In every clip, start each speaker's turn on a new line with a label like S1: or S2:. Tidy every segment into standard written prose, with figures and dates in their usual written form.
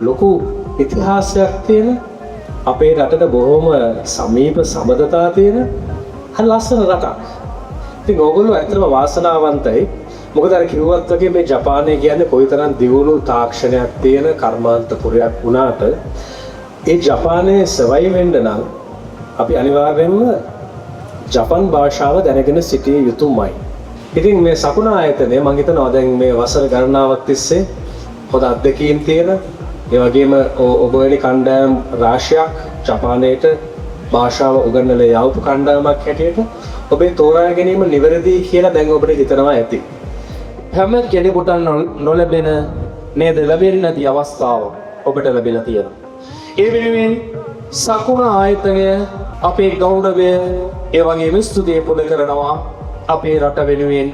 S1: ලොකු ඉතිහාසයක් තියෙන අපේ රටට බොහොම සමීප සබඳතා තියෙන හරි ලස්සන රටක්. ඉතින් ඕගොල්ලෝ ඇත්තටම වාසනාවන්තයි. මොකද අර කිව්වත් වගේ මේ ජපානය කියන්නේ කොයිතරම් දියුණු තාක්ෂණයක් තියෙන කර්මාන්තපුරයක් වුණාට ඒ ජපානයේ සර්වයිව් වෙන්න නම් අපි අනිවාර්යයෙන්ම ජපන් භාෂාව දැනගෙන සිටිය යුතුමයි. ඉතින් මේ සකුණ ආයතනය මම හිතනවා දැන් මේ වසර ගණනාවක් තිස්සේ හොඳ අත්දැකීම් තියෙන ඒ වගේම ඔබ වැනි කණ්ඩායම් රාශියක් ජපානයේට භාෂාව උගන්වලා යවපු කණ්ඩායමක් හැටියට ඔබේ තෝරා ගැනීම නිවැරදි කියලා දැන් ඔබට හිතනවා ඇති.
S2: හැම කෙනෙකුට නොලැබෙන නේද ලැබෙන්නේ නැති අවස්ථාව ඔබට ලැබිලා තියෙනවා. ඒ වෙනුවෙන් සකුණ ආයතනය අපේ ගෞරවය ඒ වගේම ස්තුතිය පුද කරනවා අපේ රට වෙනුවෙන්.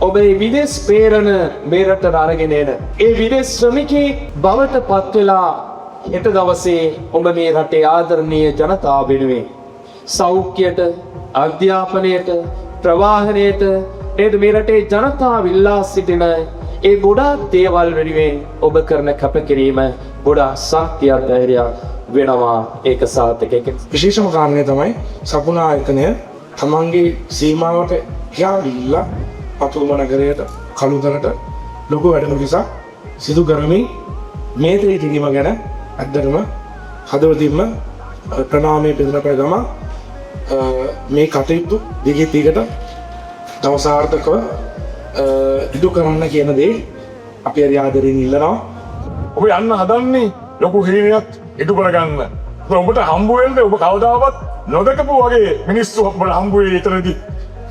S2: ඔබේ විදේශ ප්‍රේරණ මේ රටට අරගෙන එන ඒ විදේශ ශ්‍රමිකී බවට පත් වෙලා හෙට දවසේ ඔබ මේ රටේ ආදරණීය ජනතාව වෙනුවෙන් සෞඛ්‍යයට, අධ්‍යාපනයට, ප්‍රවාහනයට නේද මේ රටේ ජනතාව ඉල්ලා සිටින ඒ ගොඩාක් දේවල් වෙනුවෙන් ඔබ කරන කැපකිරීම ගොඩාක් ශක්තියක් ධෛර්යයක් වෙනවා. ඒක සාර්ථකයි.
S3: විශේෂම කාරණය තමයි සකුණ ආයතනය තමන්ගේ සීමාවට යාවිලා පතුල්ම නගරයට කළුතරට ලොකු වැඩමුළුවක් සිදු කරමින් මේ තේ කිරීම ගැන අද්දරම හදවතින්ම ප්‍රණාමය පිළිබඳව ගම මේ කටයුතු දිගින් දිගට තව සාර්ථකව ඉදු කරන්න කියන දේ අපි අද ආදරෙන් ඉල්ලනවා.
S4: ඔබ යන්න හදන්නේ ලොකු හේනියක් ඉටු කරගන්න. ඔබට හම්බ වෙන්න ඔබ කවදාවත් නොදකපු වගේ මිනිස්සු ඔබට හම්බ වෙයි එතනදී.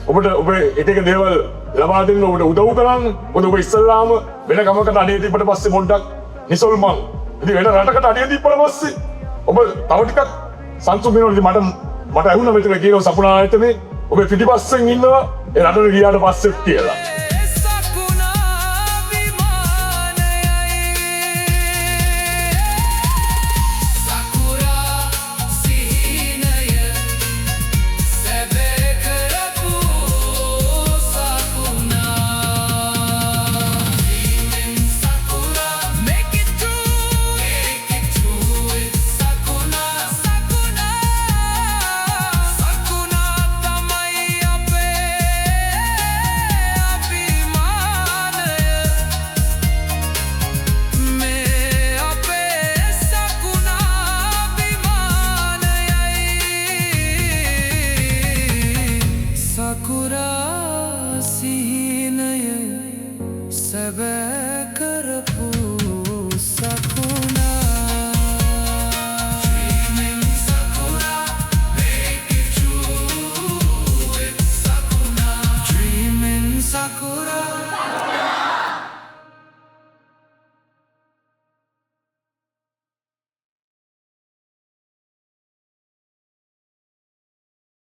S4: ඔබට ඔබ එක දේවල් ලබා දෙන්න ඔබට උදව් කරන්න. ඔබ ඉස්සල්ලාම වෙන ගමකට අඩිය තිබ්බට පස්සේ පොඩ්ඩක් නිසල්මන්. ඉතින් වෙන රටකට අඩිය තිබ්බට පස්සේ ඔබ තව ටිකක් සංසුන් වෙනවලු මට ඇහුණා මෙතන කියනවා සකුණ ආයතනේ ඔබ පිටිපස්සෙන් ඉන්නවා ඒ රටට ගියාට පස්සෙත් කියලා.
S5: Sakura sihinaya sabah